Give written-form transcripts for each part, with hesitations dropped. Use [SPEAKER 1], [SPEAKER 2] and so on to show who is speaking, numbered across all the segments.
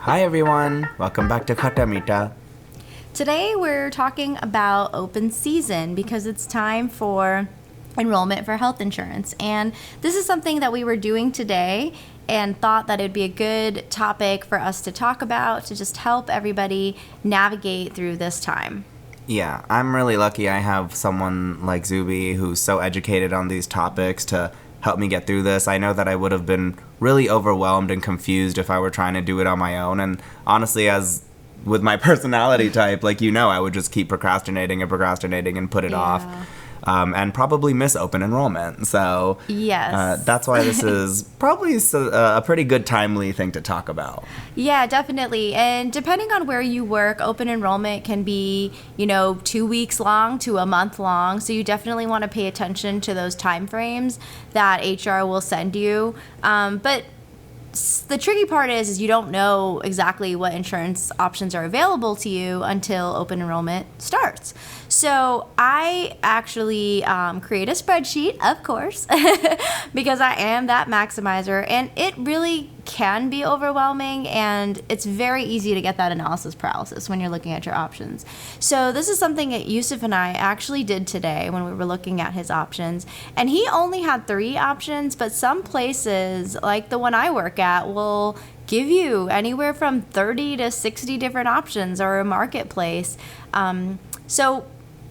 [SPEAKER 1] Hi everyone, welcome back to Khatta Meetha.
[SPEAKER 2] Today we're talking about open season because it's time for enrollment for health insurance. And this is something that we were doing today and thought that it'd be a good topic for us to talk about to just help everybody navigate through this time.
[SPEAKER 1] Yeah, I'm really lucky I have someone like Zuby who's so educated on these topics to help me get through this. I know that I would have been really overwhelmed and confused if I were trying to do it on my own. And honestly, as with my personality type, I would just keep procrastinating and put it off. And probably miss open enrollment. So
[SPEAKER 2] yes,
[SPEAKER 1] that's why this is probably a pretty good timely thing to talk about.
[SPEAKER 2] Yeah, definitely. And depending on where you work, open enrollment can be, 2 weeks long to a month long. So you definitely want to pay attention to those time frames that HR will send you. But the tricky part is you don't know exactly what insurance options are available to you until open enrollment starts. So I actually create a spreadsheet, of course, because I am that maximizer, and it really can be overwhelming, and it's very easy to get that analysis paralysis when you're looking at your options. So this is something that Yusuf and I actually did today when we were looking at his options, and he only had 3 options, but some places, like the one I work at, will give you anywhere from 30 to 60 different options, or a marketplace. So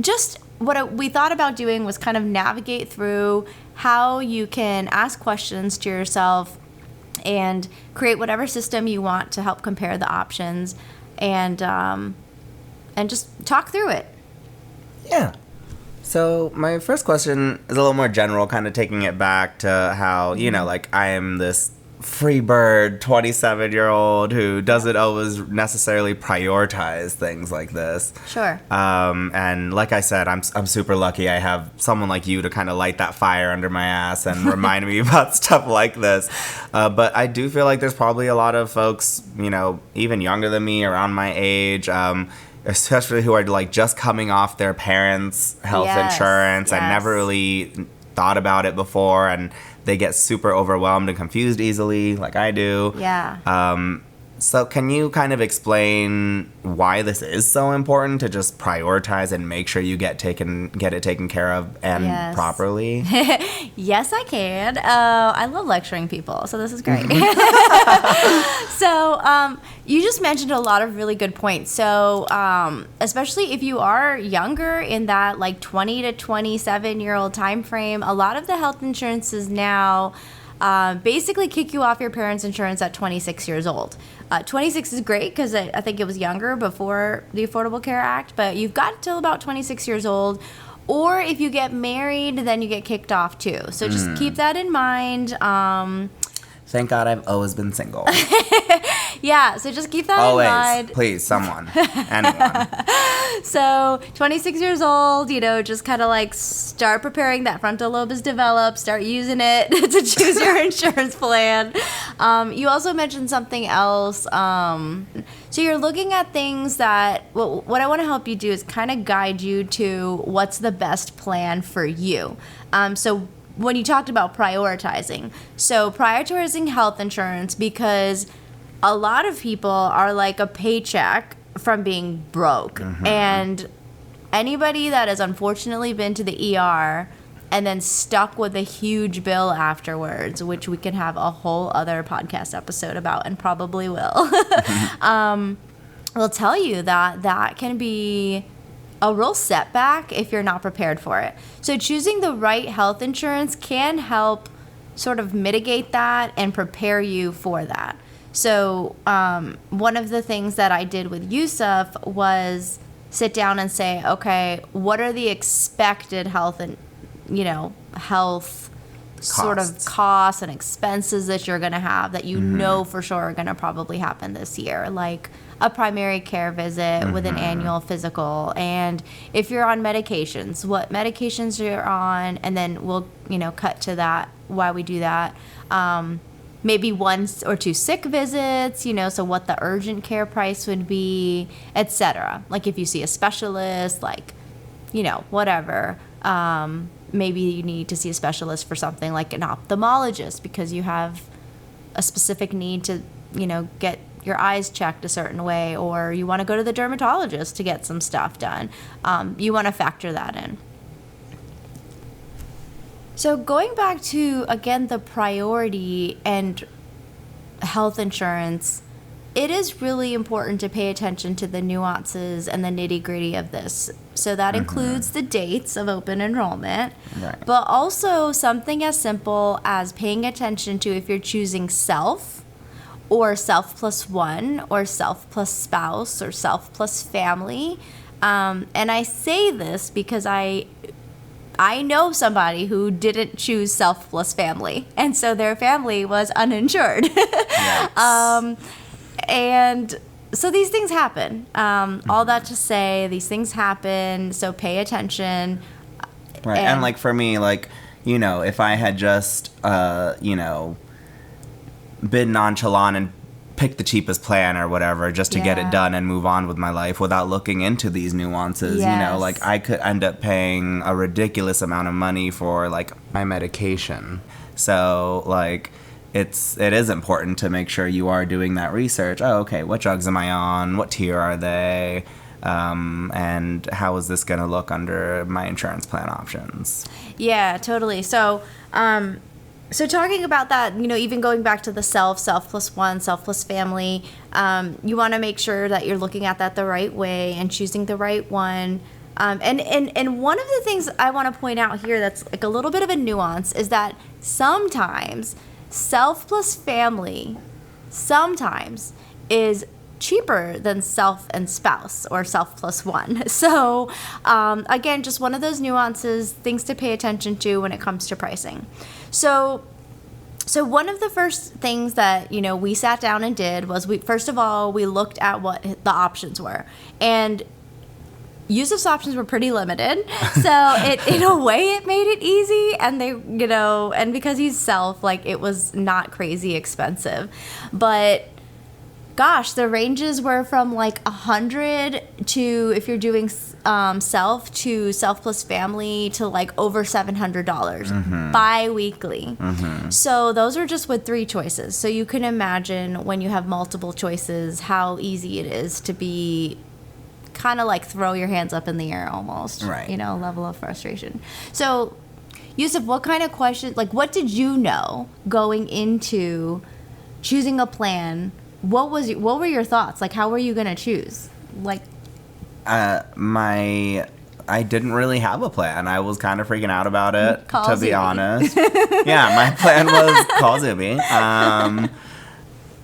[SPEAKER 2] just what we thought about doing was kind of navigate through how you can ask questions to yourself and create whatever system you want to help compare the options, and just talk through it.
[SPEAKER 1] Yeah. So my first question is a little more general, kind of taking it back to how, I am this free bird 27-year-old who doesn't always necessarily prioritize things like this.
[SPEAKER 2] Sure.
[SPEAKER 1] And like I said, I'm super lucky I have someone like you to kind of light that fire under my ass and remind me about stuff like this. But I do feel like there's probably a lot of folks, even younger than me, around my age, especially who are just coming off their parents' health insurance and never really thought about it before, and they get super overwhelmed and confused easily, like I do.
[SPEAKER 2] Yeah.
[SPEAKER 1] So can you kind of explain why this is so important to just prioritize and make sure you get it taken care of and properly?
[SPEAKER 2] Yes, I can. I love lecturing people, so this is great. So you just mentioned a lot of really good points. So especially if you are younger, in that 20 to 27-year-old time frame, a lot of the health insurances now basically kick you off your parents' insurance at 26 years old. 26 is great because I think it was younger before the Affordable Care Act, but you've got till about 26 years old. Or if you get married, then you get kicked off too. So just keep that in mind.
[SPEAKER 1] Thank God I've always been single.
[SPEAKER 2] Yeah, so just keep that
[SPEAKER 1] always.
[SPEAKER 2] in mind.
[SPEAKER 1] Please, someone. Anyone.
[SPEAKER 2] So 26 years old, just kind of start preparing. That frontal lobe is developed. Start using it to choose your insurance plan. You also mentioned something else. So you're looking at things that, what I want to help you do is kind of guide you to what's the best plan for you. So when you talked about prioritizing health insurance, because a lot of people are like a paycheck from being broke. And anybody that has unfortunately been to the ER and then stuck with a huge bill afterwards, which we can have a whole other podcast episode about, and probably will, will tell you that can be a real setback if you're not prepared for it. So choosing the right health insurance can help sort of mitigate that and prepare you for that. So one of the things that I did with Yusuf was sit down and say, okay, what are the expected health sort of costs and expenses that you're going to have that you know for sure are going to probably happen this year, like a primary care visit with an annual physical, and if you're on medications, what medications you're on, and then we'll cut to that why we do that. Maybe 1 or 2 sick visits, so what the urgent care price would be, etc. Like if you see a specialist, whatever. Maybe you need to see a specialist for something like an ophthalmologist because you have a specific need to, get your eyes checked a certain way, or you want to go to the dermatologist to get some stuff done. You want to factor that in. So going back to, again, the priority and health insurance, it is really important to pay attention to the nuances and the nitty-gritty of this. So that includes the dates of open enrollment, but also something as simple as paying attention to if you're choosing self or self plus one or self plus spouse or self plus family. And I say this because I know somebody who didn't choose self plus family, and so their family was uninsured. Yes. And so these things happen. All that to say, these things happen, so pay attention.
[SPEAKER 1] Right, and like for me, like, you know, if I had just, you know, been nonchalant and pick the cheapest plan or whatever just to get it done and move on with my life without looking into these nuances, you know, like I could end up paying a ridiculous amount of money for like my medication. So like it is important to make sure you are doing that research. Oh, okay, what drugs am I on? What tier are they? And how is this going to look under my insurance plan options?
[SPEAKER 2] Yeah, totally. So, so talking about that, you know, even going back to the self plus one, self plus family, you want to make sure that you're looking at that the right way and choosing the right one. And one of the things I want to point out here that's like a little bit of a nuance is that sometimes self plus family sometimes is cheaper than self and spouse or self plus one. So again, just one of those nuances, things to pay attention to when it comes to pricing. So one of the first things that, you know, we sat down and did was first of all, we looked at what the options were. And Yusuf's options were pretty limited. So in a way, it made it easy. And they, you know, and because he's self, like it was not crazy expensive. But gosh, the ranges were from like $100 to, if you're doing self, to self plus family, to like over $700 bi-weekly. So those are just with 3 choices. So you can imagine when you have multiple choices how easy it is to be kind of like throw your hands up in the air almost,
[SPEAKER 1] right?
[SPEAKER 2] You know, level of frustration. So Yusuf, what kind of questions, like what did you know going into choosing a plan? What were your thoughts? Like, how were you going to choose? Like,
[SPEAKER 1] I didn't really have a plan. I was kind of freaking out about it, to be honest. Yeah, my plan was call Zuby.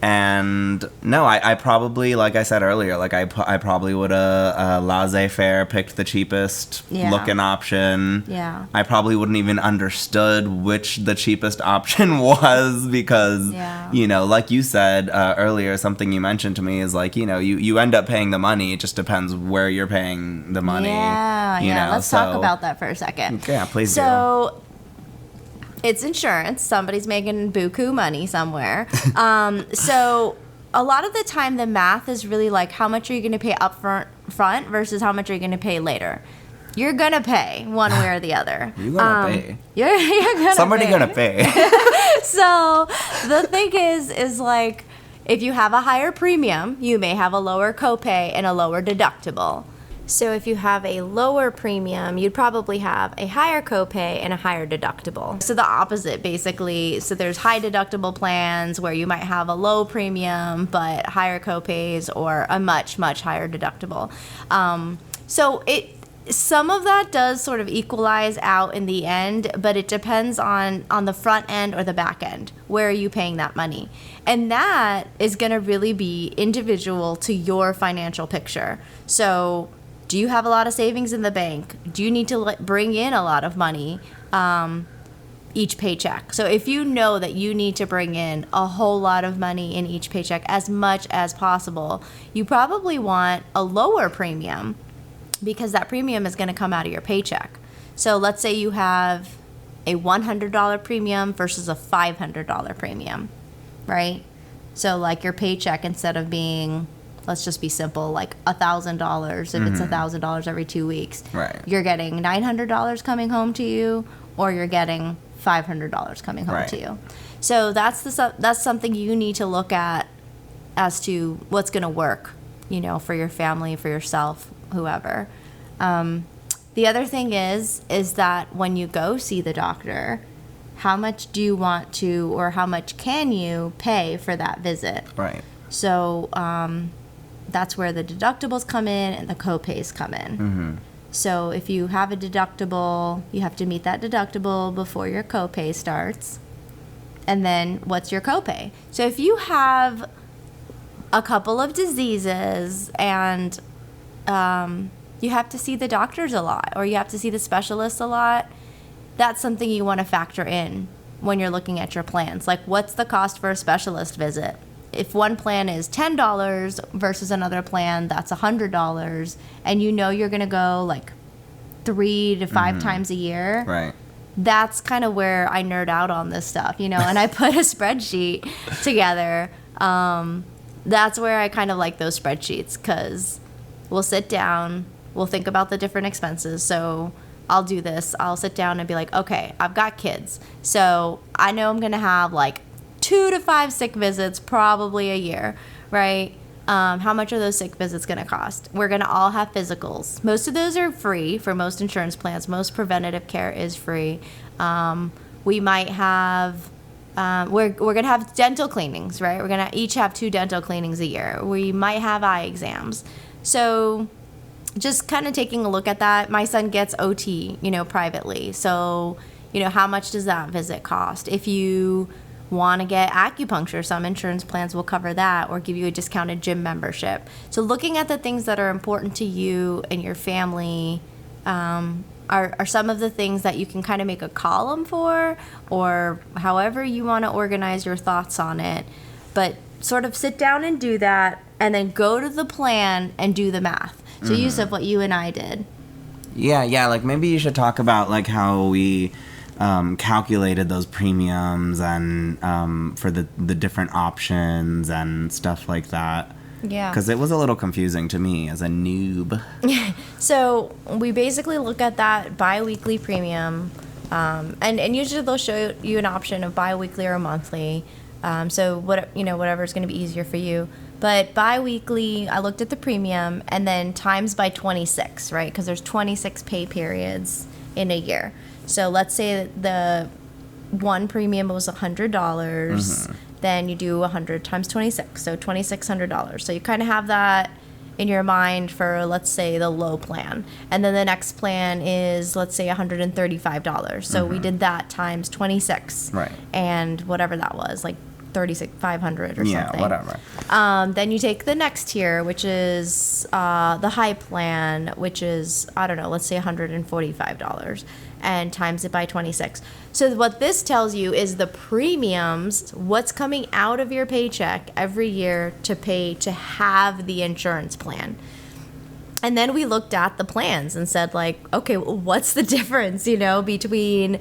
[SPEAKER 1] And no, I probably, like I said earlier, like I probably would have laissez-faire picked the cheapest looking option. Yeah. I probably wouldn't even understood which the cheapest option was because, you know, like you said earlier, something you mentioned to me is like, you know, you end up paying the money. It just depends where you're paying the money. Yeah, you know,
[SPEAKER 2] let's talk about that for a second.
[SPEAKER 1] Yeah, please do.
[SPEAKER 2] So it's insurance. Somebody's making buku money somewhere. So a lot of the time, the math is really like how much are you going to pay up front versus how much are you going to pay later. You're going to pay one way or the other.
[SPEAKER 1] You're going to pay.
[SPEAKER 2] You're gonna
[SPEAKER 1] Somebody
[SPEAKER 2] pay.
[SPEAKER 1] going to pay.
[SPEAKER 2] So the thing is like if you have a higher premium, you may have a lower copay and a lower deductible. So if you have a lower premium, you'd probably have a higher copay and a higher deductible. So the opposite, basically. So there's high deductible plans where you might have a low premium but higher copays, or a much, much higher deductible. So some of that does sort of equalize out in the end, but it depends on the front end or the back end. Where are you paying that money? And that is going to really be individual to your financial picture. So do you have a lot of savings in the bank? Do you need to bring in a lot of money each paycheck? So if you know that you need to bring in a whole lot of money in each paycheck, as much as possible, you probably want a lower premium because that premium is going to come out of your paycheck. So let's say you have a $100 premium versus a $500 premium, right? So like your paycheck, instead of being, let's just be simple, like $1,000, if it's $1,000 every 2 weeks,
[SPEAKER 1] right,
[SPEAKER 2] you're getting $900 coming home to you, or you're getting $500 coming home to you. So that's something you need to look at as to what's going to work, for your family, for yourself, whoever. The other thing is that when you go see the doctor, how much do you want to, or how much can you pay for that visit?
[SPEAKER 1] Right.
[SPEAKER 2] So that's where the deductibles come in and the co-pays come in.
[SPEAKER 1] Mm-hmm.
[SPEAKER 2] So if you have a deductible, you have to meet that deductible before your co-pay starts. And then what's your co-pay? So if you have a couple of diseases and you have to see the doctors a lot, or you have to see the specialists a lot, that's something you want to factor in when you're looking at your plans. Like, what's the cost for a specialist visit? If one plan is $10 versus another plan that's $100, and you're going to go like 3 to 5 times a year,
[SPEAKER 1] right?
[SPEAKER 2] That's kind of where I nerd out on this stuff, and I put a spreadsheet together. That's where I kind of like those spreadsheets, because we'll sit down, we'll think about the different expenses. So I'll do this. I'll sit down and be like, okay, I've got kids, so I know I'm going to have like 2 to 5 sick visits probably a year, right? How much are those sick visits going to cost? We're going to all have physicals. Most of those are free for most insurance plans. Most preventative care is free. We might have, we're going to have dental cleanings, right? We're going to each have 2 dental cleanings a year. We might have eye exams. So just kind of taking a look at that. My son gets OT, privately. So, how much does that visit cost? If you want to get acupuncture, some insurance plans will cover that or give you a discounted gym membership. So looking at the things that are important to you and your family are some of the things that you can kind of make a column for, or however you want to organize your thoughts on it. But sort of sit down and do that, and then go to the plan and do the math. So Yusuf, what you and I did.
[SPEAKER 1] Yeah, like maybe you should talk about like how we calculated those premiums and for the different options and stuff like that.
[SPEAKER 2] Yeah.
[SPEAKER 1] Because it was a little confusing to me as a noob.
[SPEAKER 2] So we basically look at that bi-weekly premium, and usually they'll show you an option of bi-weekly or monthly. So whatever is going to be easier for you. But bi-weekly, I looked at the premium and then times by 26, right? Because there's 26 pay periods in a year. So let's say that the one premium was $100, then you do 100 times 26, so $2,600. So you kind of have that in your mind for, let's say, the low plan. And then the next plan is, let's say, $135. So we did that times 26.
[SPEAKER 1] Right.
[SPEAKER 2] And whatever that was, like 3,500 or something.
[SPEAKER 1] Yeah, whatever.
[SPEAKER 2] Then you take the next tier, which is the high plan, which is, I don't know, let's say $145, and times it by 26. So what this tells you is the premiums, what's coming out of your paycheck every year to pay to have the insurance plan. And then we looked at the plans and said, like, okay, well, what's the difference, between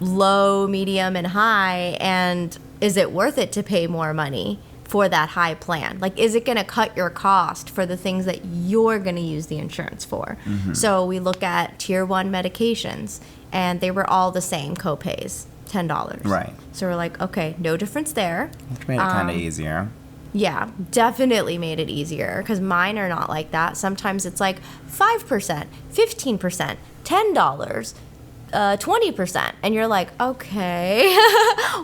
[SPEAKER 2] low, medium, and high, and is it worth it to pay more money for that high plan? Like, is it going to cut your cost for the things that you're going to use the insurance for? So we look at tier 1 medications, and they were all the same co-pays, $10.
[SPEAKER 1] Right.
[SPEAKER 2] So we're like, okay, no difference there.
[SPEAKER 1] Which made it kind of easier.
[SPEAKER 2] Yeah, definitely made it easier, because mine are not like that. Sometimes it's like 5%, 15%, $10. 20%, and you're like, okay,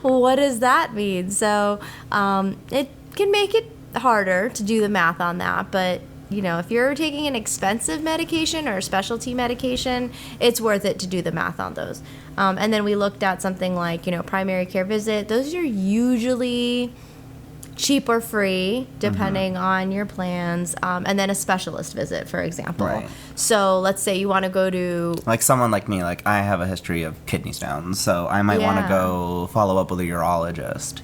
[SPEAKER 2] what does that mean? So it can make it harder to do the math on that, but if you're taking an expensive medication or a specialty medication, it's worth it to do the math on those. And then we looked at something like primary care visit. Those are usually cheap or free depending on your plans, and then a specialist visit, for example.
[SPEAKER 1] Right.
[SPEAKER 2] So let's say you want to go to,
[SPEAKER 1] like, someone like me, like I have a history of kidney stones, so I might want to go follow up with a urologist,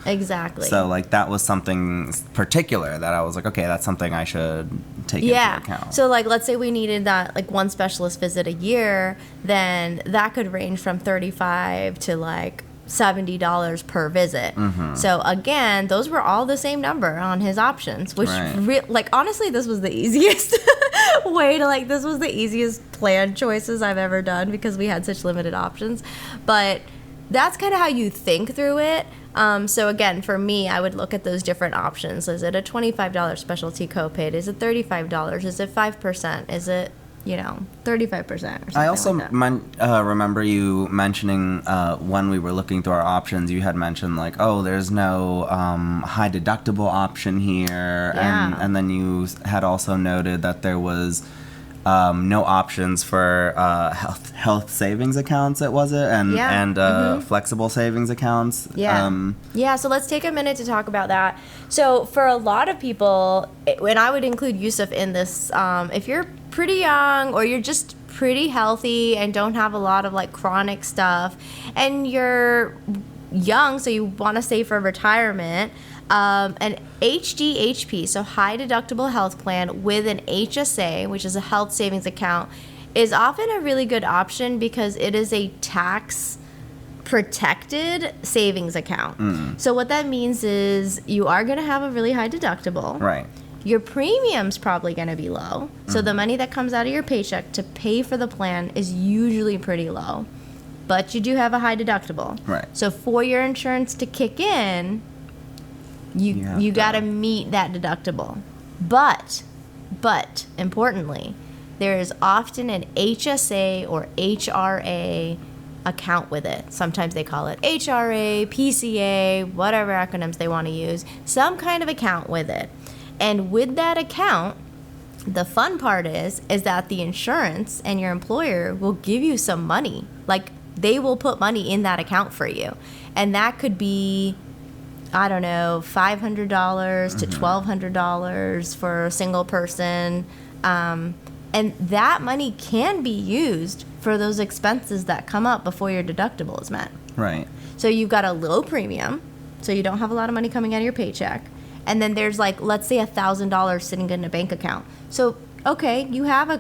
[SPEAKER 2] Exactly.
[SPEAKER 1] So like that was something particular that I was like, okay, that's something I should take into account.
[SPEAKER 2] So like, let's say we needed that like one specialist visit a year, then that could range from $35 to like $70 per visit. So again, those were all the same number on his options, which honestly, this was the easiest this was the easiest plan choices I've ever done, because we had such limited options. But that's kind of how you think through it. So again, for me, I would look at those different options. Is it a $25 specialty copay? Is it $35? Is it 5%? Is it, 35% or something
[SPEAKER 1] I also
[SPEAKER 2] like that?
[SPEAKER 1] remember you mentioning when we were looking through our options, you had mentioned like, oh, there's no high deductible option here.
[SPEAKER 2] Yeah.
[SPEAKER 1] And then you had also noted that there was no options for health savings accounts, and flexible savings accounts.
[SPEAKER 2] Yeah, so let's take a minute to talk about that. So for a lot of people, and I would include Yusuf in this, if you're pretty young or you're just pretty healthy and don't have a lot of like chronic stuff, and you're young, so you want to save for retirement, an HDHP, so high deductible health plan with an HSA, which is a health savings account, is often a really good option because it is a tax protected savings account. So what that means is you are going to have a really high deductible.
[SPEAKER 1] Right.
[SPEAKER 2] Your premium's probably going to be low. So the money that comes out of your paycheck to pay for the plan is usually pretty low. But you do have a high deductible.
[SPEAKER 1] Right.
[SPEAKER 2] So for your insurance to kick in, you got to meet that deductible. But importantly, there is often an HSA or HRA account with it. Sometimes they call it HRA, PCA, whatever acronyms they want to use, some kind of account with it. And with that account, the fun part is that the insurance and your employer will give you some money. Like, they will put money in that account for you. And that could be, I don't know, $500 to $1,200 for a single person. And that money can be used for those expenses that come up before your deductible is met.
[SPEAKER 1] Right.
[SPEAKER 2] So you've got a low premium, so you don't have a lot of money coming out of your paycheck. And then there's like, let's say $1,000 sitting in a bank account. So, okay, you have a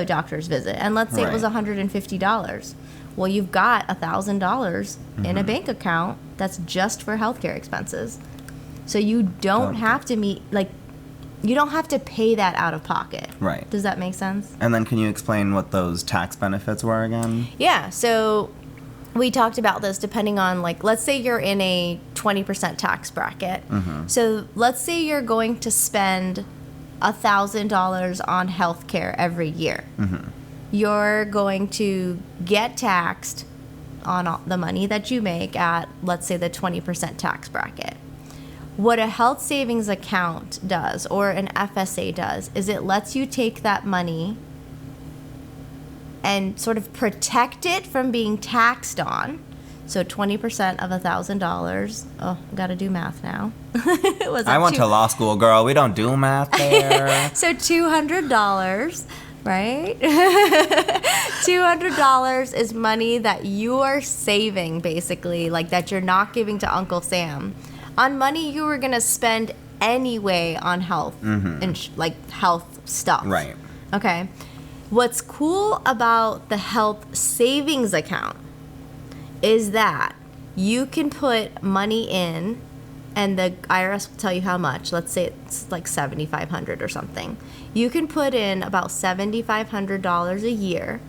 [SPEAKER 2] doctor's visit, and let's say it was $150. Well, you've got $1,000 in a bank account that's just for healthcare expenses. So you don't have to you don't have to pay that out of pocket.
[SPEAKER 1] Right.
[SPEAKER 2] Does that make sense?
[SPEAKER 1] And then can you explain what those tax benefits were again?
[SPEAKER 2] Yeah. So we talked about this depending on, like, let's say you're in a 20% tax bracket. So let's say you're going to spend $1,000 on healthcare every year. You're going to get taxed on the money that you make at, let's say, the 20% tax bracket. What a health savings account does, or an FSA does, is it lets you take that money and sort of protect it from being taxed on. So 20% of $1,000. Oh, got to do math now.
[SPEAKER 1] I went to law school, girl. We don't do math there.
[SPEAKER 2] So $200, right? $200 is money that you are saving, basically, like that you're not giving to Uncle Sam, on money you were going to spend anyway on health and like health stuff.
[SPEAKER 1] Right.
[SPEAKER 2] Okay. What's cool about the health savings account is that you can put money in, and the IRS will tell you how much. Let's say it's like $7,500 or something. You can put in about $7,500 a year,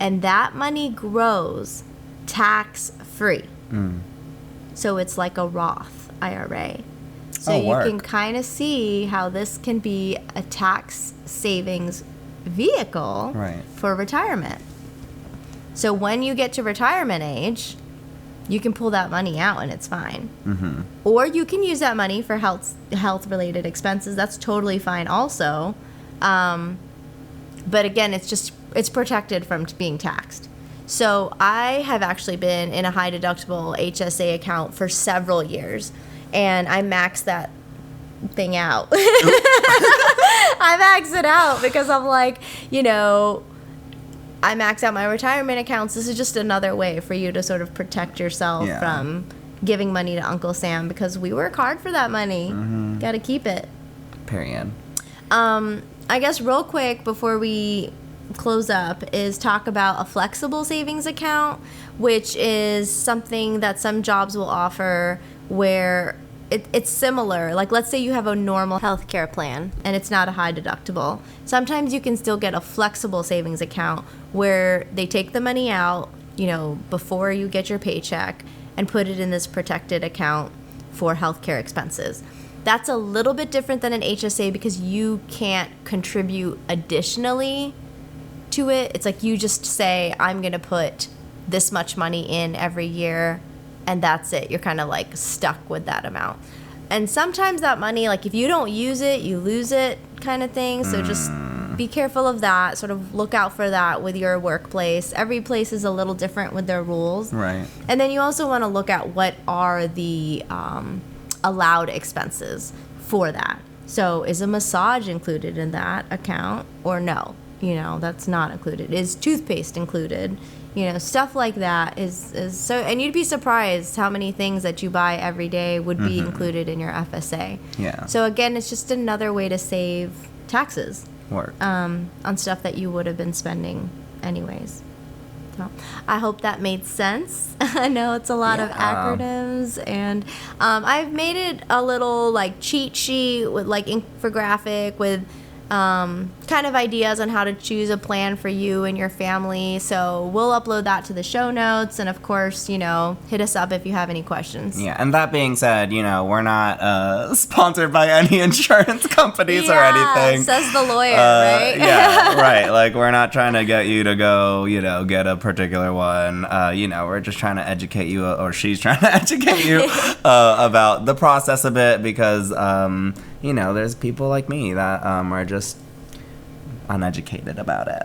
[SPEAKER 2] and that money grows tax-free. So it's like a Roth IRA. So you can kind of see how this can be a tax savings vehicle for retirement. So when you get to retirement age, you can pull that money out and it's fine. Or you can use that money for health related expenses. That's totally fine also. But again, it's protected from being taxed. So I have actually been in a high deductible HSA account for several years, and I maxed that thing out. I max it out because I'm like, I max out my retirement accounts. This is just another way for you to sort of protect yourself from giving money to Uncle Sam, because we work hard for that money. Got to keep it.
[SPEAKER 1] Period.
[SPEAKER 2] I guess real quick before we close up is talk about a flexible savings account, which is something that some jobs will offer where it's similar. Like, let's say you have a normal healthcare plan and it's not a high deductible. Sometimes you can still get a flexible savings account where they take the money out before you get your paycheck and put it in this protected account for healthcare expenses. That's a little bit different than an HSA because you can't contribute additionally to it. It's like you just say, I'm going to put this much money in every year, and that's it. You're kind of like stuck with that amount. And sometimes that money, like if you don't use it, you lose it kind of thing. So just be careful of that. Sort of look out for that with your workplace. Every place is a little different with their rules.
[SPEAKER 1] Right.
[SPEAKER 2] And then you also want to look at what are the allowed expenses for that. So is a massage included in that account or no? That's not included. Is toothpaste included? Stuff like that is so, and you'd be surprised how many things that you buy every day would be included in your FSA.
[SPEAKER 1] Yeah.
[SPEAKER 2] So again, it's just another way to save taxes on stuff that you would have been spending anyways. So I hope that made sense. I know it's a lot of acronyms, and I've made it a little like cheat sheet with like infographic with kind of ideas on how to choose a plan for you and your family. So we'll upload that to the show notes, and of course, hit us up if you have any questions.
[SPEAKER 1] Yeah, and that being said, we're not sponsored by any insurance companies or anything.
[SPEAKER 2] Says the lawyer, right?
[SPEAKER 1] Yeah, right. Like, we're not trying to get you to go, get a particular one. We're just trying to educate you, or she's trying to educate you about the process a bit because, there's people like me that are just uneducated about it.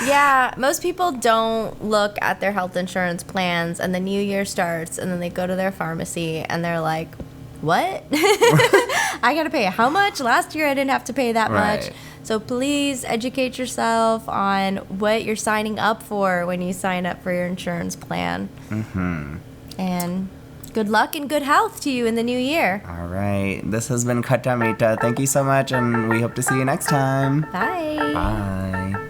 [SPEAKER 2] Yeah, most people don't look at their health insurance plans, and the new year starts, and then they go to their pharmacy, and they're like, what? I gotta pay how much? Last year I didn't have to pay that much. So please educate yourself on what you're signing up for when you sign up for your insurance plan. And good luck and good health to you in the new year.
[SPEAKER 1] All right. This has been Khatta Meetha. Thank you so much, and we hope to see you next time.
[SPEAKER 2] Bye.
[SPEAKER 1] Bye.